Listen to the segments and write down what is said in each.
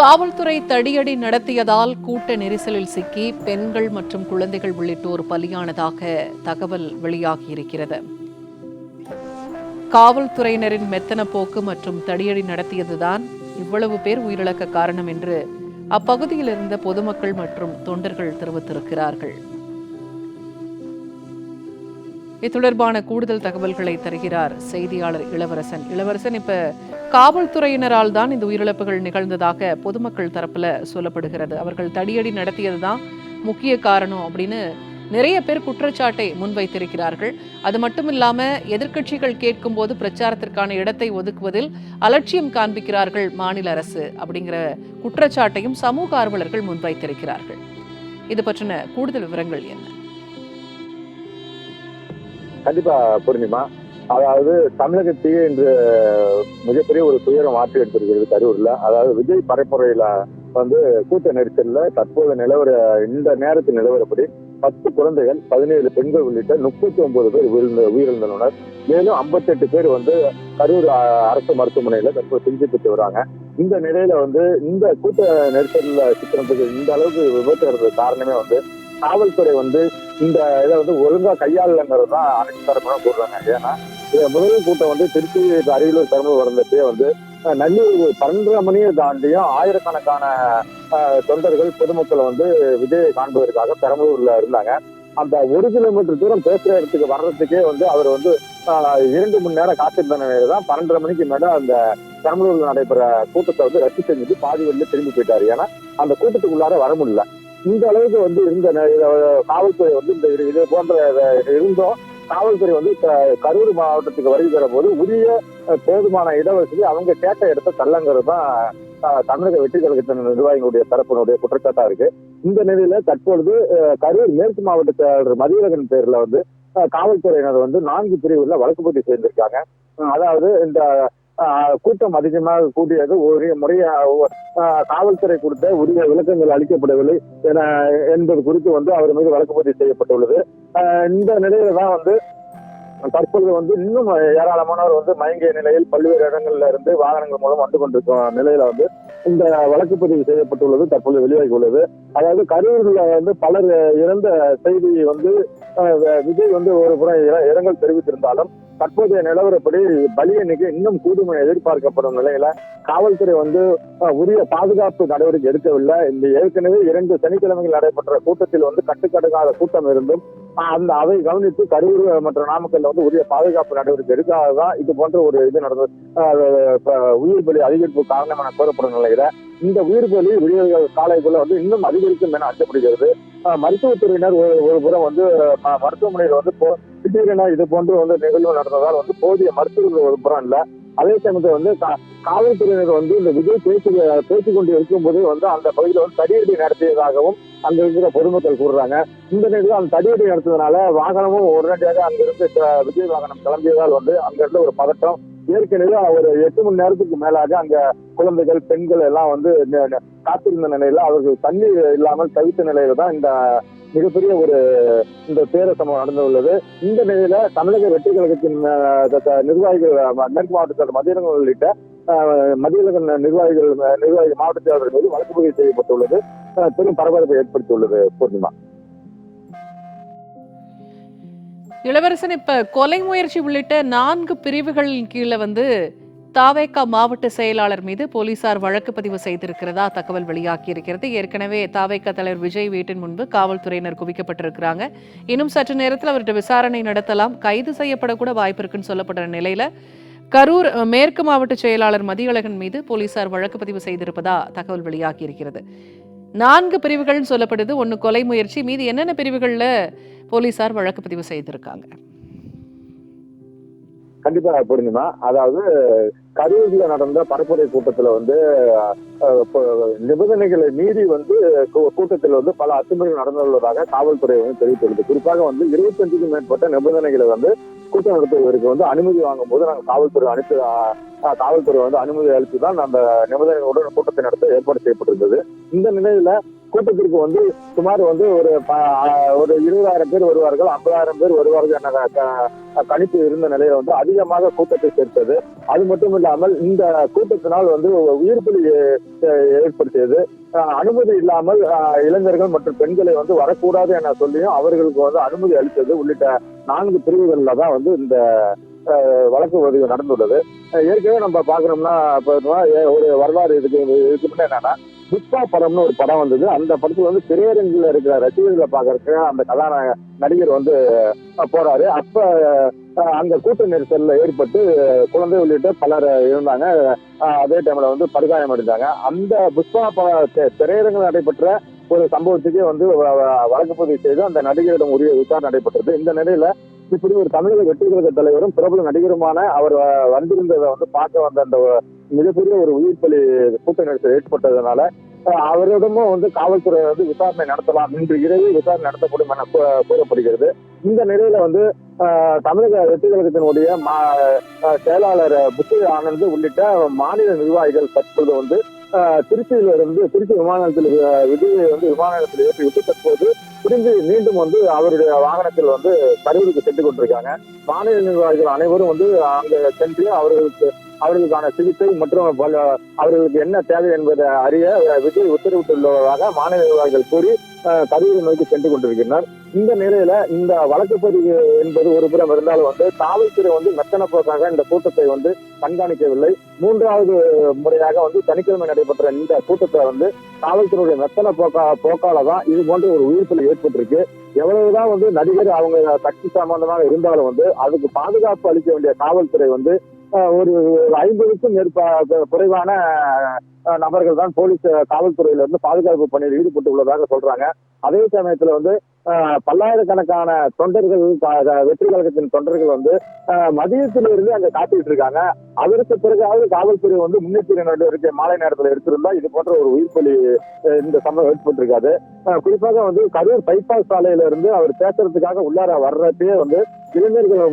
காவல்துறை தடியடி நடத்தியதால் கூட்ட நெரிசலில் சிக்கி பெண்கள் மற்றும் குழந்தைகள் உள்ளிட்டோர் பலியானதாக தகவல் வெளியாகியிருக்கிறது. காவல்துறையினரின் மெத்தன போக்கு மற்றும் தடியடி நடத்தியதுதான் இவ்வளவு பேர் உயிரிழக்க காரணம் என்று அப்பகுதியில் இருந்த பொதுமக்கள் மற்றும் தொண்டர்கள் தெரிவித்திருக்கிறார்கள். இது தொடர்பான கூடுதல் தகவல்களை தருகிறார் செய்தியாளர் இளவரசன். இளவரசன், இப்ப காவல்துறையினரால் தான் இந்த உயிரிழப்புகள் நிகழ்ந்ததாக பொதுமக்கள் தரப்புல சொல்லப்படுகிறது. அவர்கள் தடியடி நடத்தியதுதான் முக்கிய காரணம் அப்படின்னு நிறைய பேர் குற்றச்சாட்டை முன்வைத்திருக்கிறார்கள். அது மட்டும் இல்லாம எதிர்க்கட்சிகள் கேட்கும் போது பிரச்சாரத்திற்கான இடத்தை ஒதுக்குவதில் அலட்சியம் காண்பிக்கிறார்கள் மாநில அரசு அப்படிங்கிற குற்றச்சாட்டையும் சமூக ஆர்வலர்கள் முன்வைத்திருக்கிறார்கள். இது பற்றின கூடுதல் விவரங்கள் என்ன? கண்டிப்பா பூர்ணிமா, அதாவது தமிழகத்தையே இன்று மிகப்பெரிய ஒரு துயரம் மாற்றி எடுத்திருக்கிறது கரூர்ல. அதாவது விஜய் பரப்புரையில கூட்ட நெரிசல்ல தற்போது இந்த நேரத்தில் நிலவரப்படி 10 குழந்தைகள், 17 பெண்கள் உள்ளிட்ட 39 பேர் உயிரிழந்துள்ளனர். மேலும் 58 பேர் கரூர் அரசு மருத்துவமனையில தற்போது சிகிச்சை பெற்று வராங்க. இந்த நிலையில இந்த கூட்ட நெரிசல்ல சிக்கனத்துக்கு இந்த அளவுக்கு விபத்து நடந்தது காரணமே காவல்துறை இந்த இதை ஒழுங்கா கையாளங்கிறது தான் அனைத்து தரப்பும் கூடுறாங்க. ஏன்னா முதல் கூட்டம் திருச்சி அரியலூர் பெரம்பலூர் வரந்தப்பே நள்ளிரவு 12:30 மணியை தாண்டியும் ஆயிரக்கணக்கான தொண்டர்கள் பொதுமக்கள் விஜயை காண்பதற்காக பெரம்பலூர்ல இருந்தாங்க. அந்த 1 கிலோமீட்டர் தூரம் பேசுற இடத்துக்கு வர்றதுக்கே அவர் 2 மணி நேரம் காத்திருந்த நிலையில தான் 12:30 மணிக்கு மேல அந்த பெரம்பலூர்ல நடைபெற கூட்டத்தை ரத்து செஞ்சுட்டு பாதி வழியில திரும்பி போயிட்டாரு. ஏன்னா அந்த கூட்டத்துக்குள்ளார வர முடியல. இந்த அளவுக்கு இருந்த காவல்துறை இந்த இது போன்ற இருந்தும் காவல்துறை கரூர் மாவட்டத்துக்கு வருகை தர போது உரிய போதுமான இடவசதி அவங்க கேட்ட இடத்த தள்ளங்கிறது தான் தமிழக வெற்றி கழகத்தின் நிர்வாகிகளுடைய தரப்பினுடைய குற்றச்சாட்டா இருக்கு. இந்த நிலையில தற்பொழுது கரூர் மேற்கு மாவட்ட செயலாளர் மதியழகன் பேர்ல காவல்துறையினர் 4 பிரிவுல வழக்கு பதிவு செய்திருக்காங்க. அதாவது இந்த கூட்டம் அதிகமாக கூடியது உரிய முறைய காவல்துறை கொடுத்த உரிய விளக்கங்கள் அளிக்கப்படவில்லை என்பது குறித்து அவர் மீது வழக்கு பதிவு செய்யப்பட்டுள்ளது. இந்த நிலையில தான் தற்பொழுது இன்னும் ஏராளமானவர் மயங்கிய நிலையில் பல்வேறு இடங்கள்ல இருந்து வாகனங்கள் மூலம் வந்து கொண்டிருக்கும் நிலையில இந்த வழக்கு பதிவு செய்யப்பட்டுள்ளது தற்பொழுது வெளியாகி உள்ளது. அதாவது கரூர்ல பலர் இறந்த செய்தி விஜய் ஒரு புறம் இரங்கல் தெரிவித்திருந்தாலும் தற்போதைய நிலவரப்படி பலி எண்ணிக்கை இன்னும் கூடும் என எதிர்பார்க்கப்படும் நிலையில காவல்துறை உரிய பாதுகாப்பு நடவடிக்கை எடுக்கவில்லை. இந்த ஏற்கனவே 2 சனிக்கிழமைகள் நடைபெற்ற கூட்டத்தில் கட்டுக்கடங்காத கூட்டம் இருந்தும் அதை கவனித்து கரூர் மற்றும் நாமக்கல்ல உரிய பாதுகாப்பு நடவடிக்கை எடுக்காததான் இது போன்ற ஒரு இது நடந்தது. உயிர் பலி அதிகரிப்பு காரணம் என கூறப்படும் நிலையில இந்த உயிர் பலி விடிய காலைக்குள்ள இன்னும் அதிகரிக்கும் என அச்சப்படுகிறது. மருத்துவத்துறையினர் ஒரு புறம் மருத்துவமனையில் திடீரென இது போன்று நிகழ்வு நடந்ததால் போதிய மருத்துவர்கள் ஒரு புறம் இல்ல. அதே சமயத்தில் காவல்துறையினர் இந்த விஜய் பேசிக் கொண்டு இருக்கும் போது அந்த பகுதியில் தடியடி நடத்தியதாகவும் அங்க இருக்கிற பொதுமக்கள் கூறுறாங்க. இந்த நிலையில் அந்த தடியடி நடத்ததுனால வாகனமும் உடனடியாக அங்கிருந்து விஜய் வாகனம் கிளம்பியதால் அங்கிருந்து ஒரு பதட்டம். ஏற்கனவே ஒரு 8 மணி நேரத்துக்கு மேலாக அங்க குழந்தைகள், பெண்கள் எல்லாம் காத்திருந்த நிலையில அவர்கள் தண்ணீர் இல்லாமல் தவித்த நிலையில தான் இந்த மிகப்பெரிய இந்த பேர சம்பவம் நடந்துள்ளது. இந்த நிலையில தமிழக வெற்றி கழகத்தின் நிர்வாகிகள், மேற்கு மாவட்ட மதியழகன் உள்ளிட்ட மதியழகன் நிர்வாகி மாவட்ட செயலாளர்கள் மீது வழக்கு பதிவு செய்யப்பட்டுள்ளது. பெரும் பரபரப்பை ஏற்படுத்தியுள்ளது. பூர்ணிமா. இளவரசன், இப்ப கொலை முயற்சி உள்ளிட்ட 4 பிரிவுகளின் கீழே தாவேகா மாவட்ட செயலாளர் மீது போலீசார் வழக்கு பதிவு செய்திருக்கிறதா தகவல் வெளியாகி இருக்கிறது. ஏற்கனவே தாவேகா தலைவர் விஜய் வீட்டின் முன்பு காவல்துறையினர் குவிக்கப்பட்டிருக்கிறாங்க. இன்னும் சற்று நேரத்தில் அவர்கிட்ட விசாரணை நடத்தலாம், கைது செய்யப்படக்கூட வாய்ப்பு இருக்குன்னு சொல்லப்படுற நிலையில கரூர் மேற்கு மாவட்ட செயலாளர் மதியழகன் மீது போலீசார் வழக்கு பதிவு செய்திருப்பதா தகவல் வெளியாகி இருக்கிறது. 4 பிரிவுகள் சொல்லப்படுது. 1 கொலை முயற்சி, மீது என்னென்ன பிரிவுகள்ல போலீசார் வழக்கு பதிவு செய்திருக்காங்க? கண்டிப்பா பூர்ணிமா, அதாவது கரூர்ல நடந்த பரப்புரை கூட்டத்துல நிபந்தனைகளை மீறி கூட்டத்தில் பல அத்துமீறல் நடந்துள்ளதாக காவல்துறை தெரிவித்துள்ளது. குறிப்பாக 25க்கும் மேற்பட்ட நிபந்தனைகளை கூட்டம் நடத்துவதற்கு அனுமதி வாங்கும் போது நாங்கள் காவல்துறை அனுமதி அளித்துதான் அந்த நிபந்தனைகளுடன் கூட்டத்தை நடத்த ஏற்பாடு செய்யப்பட்டிருந்தது. இந்த நிலையில கூட்டத்திற்கு வந்து சுமார் வந்து ஒரு 20,000 பேர் வருவார்கள், 50,000 பேர் வருவார்கள் என கணிப்பு இருந்த நிலையில வந்து அதிகமாக கூட்டத்தை சேர்த்தது. அது மட்டும் இல்லாமல் இந்த கூட்டத்தினால் வந்து உயிர்பலி ஏற்படுத்தியது. அனுமதி இல்லாமல் இளைஞர்கள் மற்றும் பெண்களை வந்து வரக்கூடாது என சொல்லியும் அவர்களுக்கு வந்து அனுமதி அளித்தது உள்ளிட்ட 4 பிரிவுகள்ல தான் வந்து இந்த வழக்கு பதிவு நடந்துள்ளது. ஏற்கனவே நம்ம பாக்குறோம்னா ஒரு வரலாறு இதுக்கு முன்ன என்னன்னா புஷ்பா படம்னு ஒரு படம் வந்தது. அந்த படத்துல வந்து திரையரங்கில் இருக்கிற ரசிகர்களை பாக்குறதுக்கு அந்த நடிகர் வந்து போறாரு. அப்ப அங்க கூட்ட நெரிசல்ல ஏற்பட்டு குழந்தை உள்ளிட்ட பலர் இருந்தாங்க. அதே டைம்ல வந்து படுகாயம் அடைந்தாங்க. அந்த புஷ்பா திரையரங்கில் நடைபெற்ற ஒரு சம்பவத்துக்கே வந்து வழக்கு பதிவு செய்து அந்த நடிகரிடம் உரிய விசாரணை நடைபெற்றது. இந்த நிலையில இப்படி ஒரு தமிழக வெற்றி கழக தலைவரும் பிரபல நடிகருமான அவர் வந்திருந்ததை வந்து பார்க்க வந்த அந்த மிகப்பெரிய ஒரு உயிர்ப்பலி கூட்ட நெரிசல் ஏற்பட்டதுனால அவரிடமும் வந்து காவல்துறை வந்து விசாரணை நடத்தலாம், இன்று இரவு விசாரணை நடத்தப்படும் என கூறப்படுகிறது. இந்த நிலையில வந்து தமிழக வெற்றி கழகத்தினுடைய செயலாளர் புஷி ஆனந்த் உள்ளிட்ட மாநில நிர்வாகிகள் தற்போது வந்து திருச்சி விமான நிலையத்தில் விஜயை வந்து விமான நிலையத்தில் ஏற்றிவிட்டு தற்போது திரும்பி மீண்டும் வந்து அவருடைய வாகனத்தில் வந்து கரூருக்கு சென்று கொண்டிருக்காங்க. மாநில நிர்வாகிகள் அனைவரும் வந்து அங்க சென்று அவர்களுக்கான சிகிச்சை மற்றும் அவர்களுக்கு என்ன தேவை என்பதை அறிய விஜய் உத்தரவிட்டுள்ளதாக மாநில நிர்வாகிகள் கூறி கரூரை நோக்கி சென்று கொண்டிருக்கிறார். இந்த நிலையில இந்த வழக்கு பதிவு என்பது ஒரு புறம் இருந்தாலும் வந்து காவல்துறை வந்து மெத்தன போக்காக இந்த கூட்டத்தை வந்து கண்காணிக்கவில்லை. 3வது முறையாக வந்து சனிக்கிழமை நடைபெற்ற இந்த கூட்டத்தை வந்து காவல்துறையுடைய மெத்தன போக்கால தான் இது போன்ற ஒரு உயிர்ப்பலி ஏற்பட்டிருக்கு. எவ்வளவுதான் வந்து நடிகர் அவங்க கட்சி சம்பந்தமாக இருந்தாலும் வந்து அதுக்கு பாதுகாப்பு அளிக்க வேண்டிய காவல்துறை வந்து ஒரு 50க்கும் குறைவான நபர்கள் தான் போலீஸ் காவல்துறையில இருந்து பாதுகாப்பு பணியில் ஈடுபட்டு உள்ளதாக சொல்றாங்க. அதே சமயத்துல வந்து பல்லாயிரக்கணக்கான தொண்டர்கள் வெற்றி கழகத்தின் தொண்டர்கள் வந்து மதியத்திலிருந்து அங்க காத்துக்கிட்டு இருக்காங்க. அதற்கு பிறகாவது காவல்துறை வந்து முன்னெச்சரிக்கை நடவடிக்கை மாலை நேரத்தில் எடுத்திருந்தா இது போன்ற ஒரு உயிர்ப்பலி இந்த சம்பவம் ஏற்பட்டிருக்காது. குறிப்பாக வந்து கரூர் பைபாஸ் சாலையில இருந்து அவர் பேசுறதுக்காக உள்ளார வர்றதே வந்து இளைஞர்கள்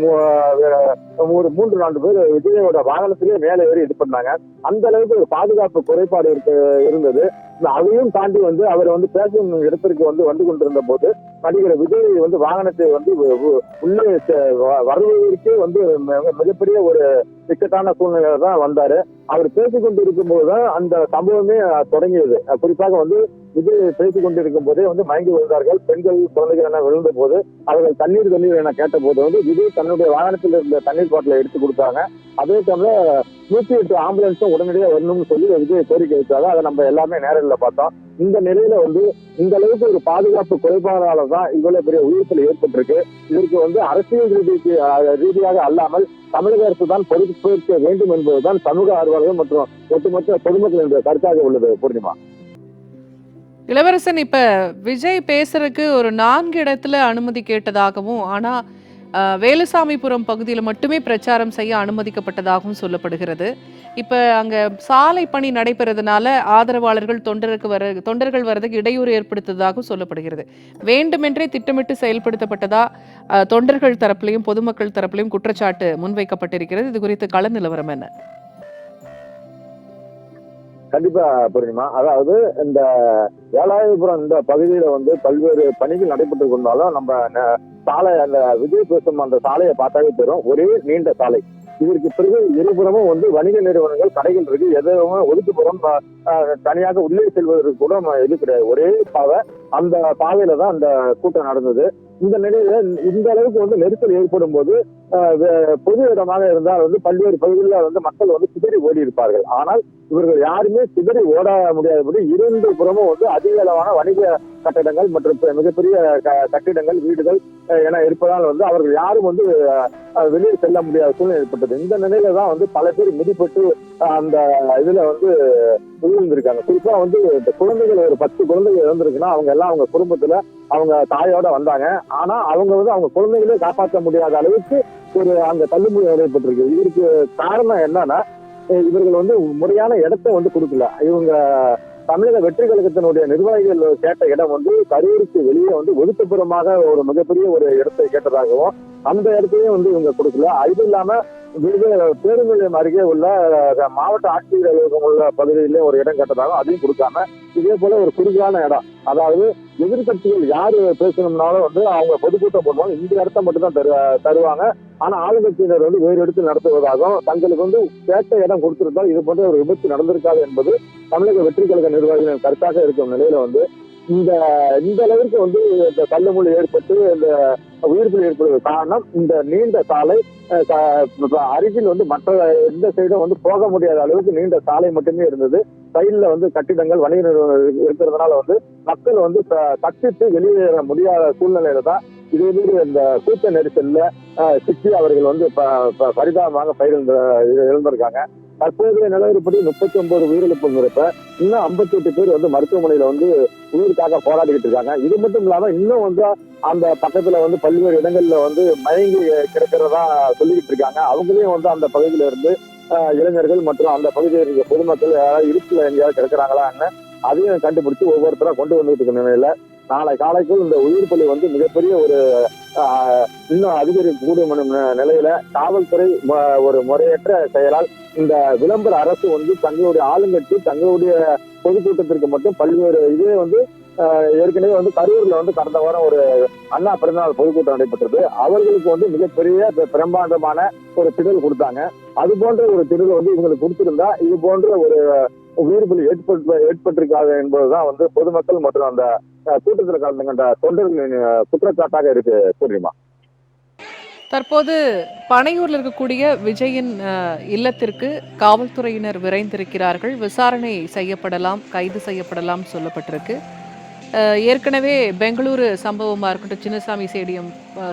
ஒரு 3-4 பேர் விஜயோட வாகனத்திலேயே மேலே ஏறி இது பண்ணாங்க. அந்த அளவுக்கு ஒரு பாதுகாப்பு குறைபாடு இருந்தது. அதையும் தாண்டி வந்து அவர் வந்து பேசும் இடத்திற்கு வந்து கொண்டிருந்த போது நடிகர் விஜய் வந்து வாகனத்தை வந்து உள்ளே வருவதற்கே வந்து மிகப்பெரிய ஒரு இக்கட்டான சூழ்நிலையில தான் வந்தாரு. அவர் பேசிக் கொண்டிருக்கும் போதுதான் அந்த சம்பவமே தொடங்கியது. குறிப்பாக வந்து விஜய் பேசிக் கொண்டிருக்கும் போதே வந்து மயங்கி விழுந்தார்கள். பெண்கள் குழந்தைகள் என விழுந்த போது அவர்கள் தண்ணீர் என கேட்ட போது வந்து விஜய் தன்னுடைய வாகனத்தில் இருந்த தண்ணீர் பாட்டிலை எடுத்து கொடுத்தாங்க. அதே டைம்ல 108 ஆம்புலன்ஸும் உடனடியாக வரணும்னு சொல்லி விஜய் கோரிக்கை வச்சாங்க. அதை நம்ம எல்லாமே நேரில் பார்த்தோம். இந்த நிலையில வந்து இந்த அளவுக்கு ஒரு பாதுகாப்பு குறைபாடால தான் இவ்வளவு பெரிய உயிர்ப்பலி ஏற்பட்டிருக்கு. இதற்கு வந்து அரசியல் ரீதியாக அல்லாமல் தமிழக அரசு தான் பொறுப்பேற்க வேண்டும் என்பதுதான் சமூக ஆர்வலர்கள் மற்றும் ஒட்டுமொத்த பொதுமக்கள் என்ற கருத்தாக உள்ளது. பூர்ணிமா, இளவரசன், இப்ப விஜய் பேசுறதுக்கு ஒரு 4 இடத்துல அனுமதி கேட்டதாகவும், ஆனா வேலுசாமிபுரம் பகுதியில் மட்டுமே பிரச்சாரம் செய்ய அனுமதிக்கப்பட்டதாகவும் சொல்லப்படுகிறது. இப்ப அங்க சாலை பணி நடைபெறதுனால ஆதரவாளர்கள் தொண்டர்கள் வர்றதுக்கு இடையூறு ஏற்படுத்துவதாகவும் சொல்லப்படுகிறது. வேண்டுமென்றே திட்டமிட்டு செயல்படுத்தப்பட்டதா தொண்டர்கள் தரப்பிலையும் பொதுமக்கள் தரப்பிலையும் குற்றச்சாட்டு முன்வைக்கப்பட்டிருக்கிறது. இது குறித்து கள நிலவரம் என்ன? கண்டிப்பா பூர்ணிமா, அதாவது இந்த வேலாயுதபுரம் இந்த பகுதியில வந்து பல்வேறு பணிகள் நடைபெற்று கொண்டாலும் நம்ம சாலை அந்த விஜய் பேசும் அந்த சாலையை பார்த்தாவே தெரியும். ஒரே நீண்ட சாலை. இதற்கு பிறகு இருபுறமும் வந்து வணிக நிறுவனங்கள், கடைகள் இருக்கு. எதுவும் ஒதுக்குப்புறம் தனியாக உள்ளே செல்வதற்கு கூட இது கிடையாது. ஒரே பாதை. அந்த பாதையில தான் அந்த கூட்டம் நடந்தது. இந்த நிலையில இந்த அளவுக்கு வந்து நெரிசல் ஏற்படும் போது பொது இடமாக இருந்தால் வந்து பல்வேறு பகுதிகளில் வந்து மக்கள் வந்து சிதறி ஓடி இருப்பார்கள். ஆனால் இவர்கள் யாருமே சிதறி ஓட முடியாதபடி 2 புறமும் வந்து அதிக அளவான வணிக கட்டடங்கள் மற்றும் மிகப்பெரிய கட்டிடங்கள், வீடுகள் என இருப்பதால் வந்து அவர்கள் யாரும் வந்து வெளியே செல்ல முடியாத சூழ்நிலை ஏற்பட்டது. இந்த நிலையில தான் வந்து பல பேர் மிதிப்பட்டு அந்த இதுல வந்து விழுந்திருக்காங்க. குறிப்பா வந்து இந்த குழந்தைகள் ஒரு 10 குழந்தைகள் இறந்திருக்குன்னா அவங்க குடும்பத்துல அவங்க தாயோட வந்தாங்க. ஆனா அவங்க வந்து அவங்க குழந்தைகளே காப்பாற்ற முடியாத அளவுக்கு ஒரு அங்க தள்ளுமுறை ஏற்பட்டிருக்கு. இதற்கு காரணம் என்னன்னா, இவர்கள் வந்து முறையான இடத்தை வந்து கொடுக்கல. இவங்க தமிழக வெற்றி கழகத்தினுடைய நிர்வாகிகள் கேட்ட இடம் வந்து கரூருக்கு வெளியே வந்து ஒதுக்குப்புறமாக ஒரு மிகப்பெரிய ஒரு இடத்தை கேட்டதாகவும் அந்த இடத்தையும் வந்து இவங்க கொடுக்கல. இது இல்லாம பேருந்து நிலையம் அருகே உள்ள மாவட்ட ஆட்சியர் அலுவலகம் உள்ள பகுதியிலே ஒரு இடம் கேட்டதாலும் அதையும் கொடுக்காம இதே போல ஒரு குறுகான இடம், அதாவது எதிர்கட்சிகள் யாரு பேசணும்னாலும் அவங்க பொதுக்கூட்டம் போடுவாங்க, இந்த இடத்த மட்டும் தான் தருவாங்க. ஆனா ஆளுங்கட்சியினர் வேறு இடத்தில் நடத்துவதாகவும் தங்களுக்கு கேட்ட இடம் கொடுத்திருந்தால் இது போன்ற ஒரு விபத்து நடந்திருக்காது என்பது தமிழக வெற்றி கழக நிர்வாகிகளின் கருத்தாக இருக்கும் நிலையில இந்த இந்த அளவிற்கு இந்த தள்ளுமுள்ளு ஏற்பட்டு இந்த உயிர்ப்பு ஏற்படுவது காரணம் இந்த நீண்ட சாலை அருகில் மற்ற எந்த சைடும் போக முடியாத அளவுக்கு நீண்ட சாலை மட்டுமே இருந்தது. சைட்ல கட்டிடங்கள் வணிக நிறுவனம் இருக்கிறதுனால மக்கள் தப்பித்து வெளியேற முடியாத சூழ்நிலையில தான் இதே மாதிரி இந்த கூட்ட நெரிசல்ல சிக்கி அவர்கள் பரிதாபமாக இழந்திருக்காங்க. தற்போதைய நிலவரப்படி 39 உயிரிழப்பு இருப்ப இன்னும் 58 பேர் மருத்துவமனையில உயிருக்காக போராடிக்கிட்டு இருக்காங்க. இது மட்டும் இல்லாம இன்னும் அந்த பக்கத்துல பல்வேறு இடங்கள்ல மயங்கி கிடக்கிறதா சொல்லிக்கிட்டு இருக்காங்க. அவங்களையும் அந்த பகுதியில இருந்து இளைஞர்கள் மற்றும் அந்த பகுதியில் இருக்க பொதுமக்கள் யாராவது இருப்புல எங்கேயாவது கிடக்கிறாங்களான்னு அதையும் கண்டுபிடிச்சு ஒவ்வொருத்தரா கொண்டு வந்துட்டு இருக்க நிலையில நாளை காலைக்குள் இந்த உயிர் பலி மிகப்பெரிய ஒரு இன்னும் அதிகரிக்கக்கூடிய நிலையில காவல்துறை ஒரு முறையற்ற செயலால் இந்த விளம்பர அரசு தங்களுடைய ஆளுங்கட்சி தங்களுடைய பொதுக்கூட்டத்திற்கு மட்டும் பல்வேறு இதே ஏற்கனவே கரூர்ல கடந்த வாரம் ஒரு அண்ணா பிறந்தநாள் பொதுக்கூட்டம் நடைபெற்றது. அவர்களுக்கு மிகப்பெரிய பிரம்மாண்டமான ஒரு திடல் கொடுத்தாங்க. அது போன்ற ஒரு திடல் இவங்களுக்கு கொடுத்திருந்தா இது போன்ற ஒரு உயிர் பலி ஏற்பட்டிருக்காது என்பதுதான் பொதுமக்கள் மற்றும் அந்த கூட்டத்தில் கலந்து கொண்ட தொண்டர்களின் குற்றச்சாட்டாக இருக்கு. பூர்ணிமா, தற்போது பனையூர்ல இருக்கக்கூடிய விஜயின் இல்லத்திற்கு காவல்துறையினர் விரைந்திருக்கிறார்கள். விசாரணை செய்யப்படலாம், கைது செய்யப்படலாம் சொல்லப்பட்டிருக்கு. ஏற்கனவே பெங்களூரு சம்பவமாக இருக்கட்டும், சின்னசாமி ஸ்டேடியம்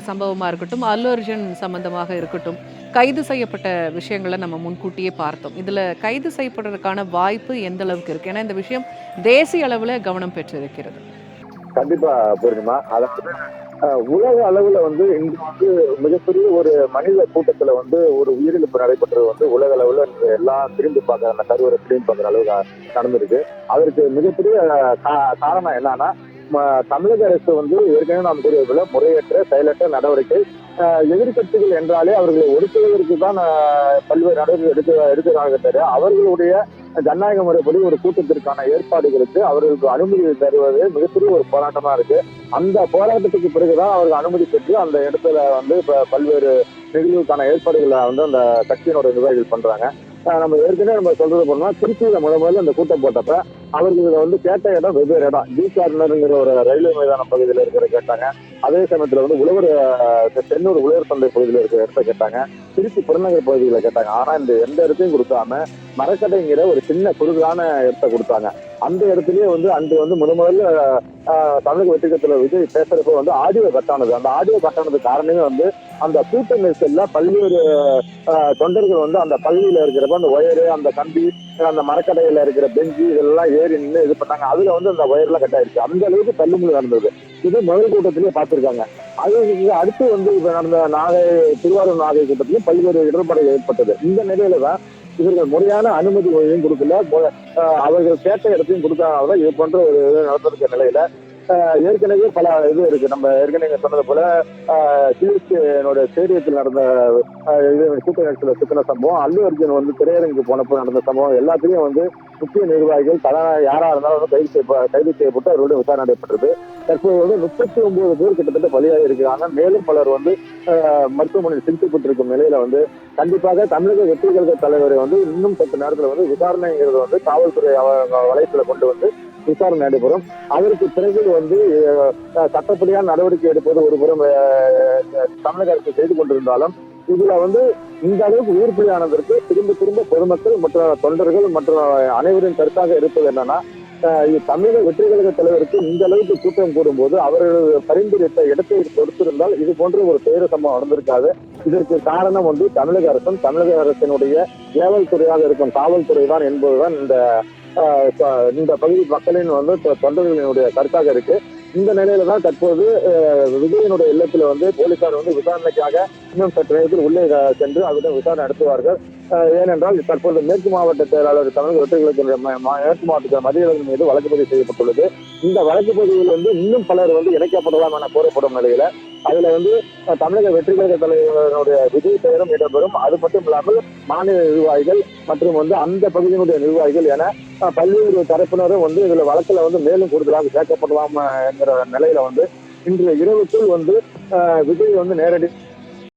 சம்பவமாக இருக்கட்டும், அல்லு அர்ஜுன் சம்பந்தமாக இருக்கட்டும், கைது செய்யப்பட்ட விஷயங்களை நம்ம முன்கூட்டியே பார்த்தோம். இதில் கைது செய்யப்படுறதுக்கான வாய்ப்பு எந்த அளவுக்கு இருக்கு? ஏன்னா இந்த விஷயம் தேசிய அளவில் கவனம் பெற்றிருக்கிறது. கண்டிப்பா பூர்ணிமா, அதாவது உலக அளவுல இன்று மிகப்பெரிய ஒரு மனித கூட்டத்துல ஒரு உயிரிழப்பு நடைபெற்றது உலக அளவுல எல்லாம் திரும்பி பார்க்க அந்த கருவறை திரும்பி பார்க்குற அளவுக்கு நடந்திருக்கு. அதற்கு மிகப்பெரிய காரணம் என்னன்னா தமிழக அரசு ஏற்கனவே நாம் கூறியதுல முறையற்ற செயலற்ற நடவடிக்கை. எதிர்கட்சிகள் என்றாலே அவர்களை ஒடுக்குவதற்கு தான் பல்வேறு நடவடிக்கை எடுக்கிறாங்க தவிர அவர்களுடைய ஜனநாயக முறைப்படி ஒரு கூட்டத்திற்கான ஏற்பாடுகளுக்கு அவர்களுக்கு அனுமதி தருவது மிகப்பெரிய ஒரு போராட்டமா இருக்கு. அந்த போராட்டத்துக்கு பிறகுதான் அவர்கள் அனுமதி பெற்று அந்த இடத்துல பல்வேறு நிகழ்வுக்கான ஏற்பாடுகளை அந்த கட்சியினோட நிர்வாகிகள் பண்றாங்க. நம்ம ஏற்கனவே சொல்றது போனா திருச்சியில முதல்ல இந்த கூட்டம் போட்டப்ப அவர்களுக்கு கேட்ட இடம் வெவ்வேறு இடம். டி கார்னருங்கிற ஒரு ரயில்வே மைதானம் பகுதியில் இருக்கிற கேட்டாங்க. அதே சமயத்துல உழவர் தென்னூர் உழவர் சந்தை பகுதியில் இருக்கிற இடத்த கேட்டாங்க. திருச்சி புறநகர் பகுதியில கேட்டாங்க. ஆனா இந்த எந்த இடத்தையும் கொடுக்காம மரக்கடைங்கிற ஒரு சின்ன குறுகான இடத்த கொடுத்தாங்க. அந்த இடத்துலயே அன்று முதல்ல தமிழக வெற்றிகத்துல விஜய் பேசுறப்ப ஆடியோ கட்டானது. அந்த ஆடியோ கட்டானது காரணமே அந்த கூட்ட நெரிசல்ல பல்வேறு தொண்டர்கள் அந்த பகுதியில இருக்கிறப்ப அந்த ஒயரு, அந்த கம்பி, அந்த மரக்கடையில இருக்கிற பெஞ்சு இதெல்லாம் ஏறி நின்று இது பண்ணாங்க. அதுல அந்த ஒயர்லாம் கட் ஆயிடுச்சு. அந்த அளவுக்கு தள்ளுமுள்ளு நடந்தது. இது முதல் கூட்டத்திலேயே பார்த்திருக்காங்க. அது அடுத்து இப்ப நடந்த திருவாரூர் நாகை கூட்டத்திலும் பல்வேறு இடர்பாடுகள் ஏற்பட்டது. இந்த நிலையில தான் இவர்கள் முறையான அனுமதியையும் கொடுக்கல, அவர்கள் கேட்ட இடத்தையும் கொடுக்காதனால இது போன்ற ஒரு நடந்திருக்க நிலையில ஏற்கனவே பல இது இருக்கு. நம்ம ஏற்கனவே சொன்னது போல சிஎஸ்கே ஸ்டேடியத்தில் நடந்த கூட்ட நெரிசல சுத்தின சம்பவம், அல்லு அர்ஜுன் திரையரங்குக்கு போனப்போ நடந்த சம்பவம் எல்லாத்திலையும் முக்கிய நிர்வாகிகள் யாரா இருந்தாலும் கைது செய்யப்பட்டு அவருடைய விசாரணை நடைபெற்றது. தற்போது 39 பேர் கிட்டத்தட்ட பலியாக இருக்கிறாங்க. மேலும் பலர் மருத்துவமனையில் சிகிச்சைப்பட்டிருக்கும் நிலையில கண்டிப்பாக தமிழக வெற்றி கழக தலைவரை இன்னும் சற்று நேரத்தில் விசாரணைங்கிறது காவல்துறை வளையத்துல கொண்டு விசாரணை நடைபெறும். அதற்கு பிறகு சட்டப்படியான நடவடிக்கை எடுப்பது ஒரு புறம் தமிழக அரசு செய்து கொண்டிருந்தாலும் இதுல இந்த அளவுக்கு உயிர்ப்பலியானதற்கு திரும்ப பொதுமக்கள் மற்றும் தொண்டர்கள் மற்றும் அனைவரின் கருத்தாக இருப்பது என்னன்னா, தமிழக வெற்றி கழக தலைவருக்கு இந்த அளவுக்கு கூட்டம் கூடும்போது அவர்கள் பரிந்துரைத்த இடத்தை கொடுத்திருந்தால் இது போன்ற ஒரு துயர சம்பவம் நடந்திருக்காது. இதற்கு காரணம் தமிழக அரசும் தமிழக அரசினுடைய ஏவல் துறையாக இருக்கும் காவல்துறை தான் என்பதுதான் இந்த பகுதி மக்களின் தொண்டர்களினுடைய கருத்தாக இருக்கு. இந்த நிலையில தான் தற்போது விஜயனுடைய இல்லத்துல போலீசார் விசாரணைக்காக இன்னும் சற்று நேரத்தில் உள்ளே சென்று அவரிடம் விசாரணை நடத்துவார்கள். ஏனென்றால் தற்போது மேற்கு மாவட்ட செயலாளர் தமிழக வெற்றிகளுக்கு மேற்கு மாவட்ட மதியழகன் மீது வழக்கு பதிவு செய்யப்பட்டுள்ளது. இந்த வழக்கு பதிவில் இன்னும் பலர் இணைக்கப்படலாம் என கோரப்படும் நிலையில அதுல வந்து தமிழக வெற்றி கழக தலைவருடைய விஜய் பெயரும் இடம்பெறும். அது மட்டும் இல்லாமல் மாநில நிர்வாகிகள் மற்றும் வந்து அந்த பகுதியினுடைய நிர்வாகிகள் என பல்வேறு தரப்பினரும் வந்து இதுல வழக்குல வந்து மேலும் கூடுதலாக சேர்க்கப்படலாம் என்கிற நிலையில வந்து இன்றைய இரவுக்குள் வந்து விஜய் வந்து நேரடி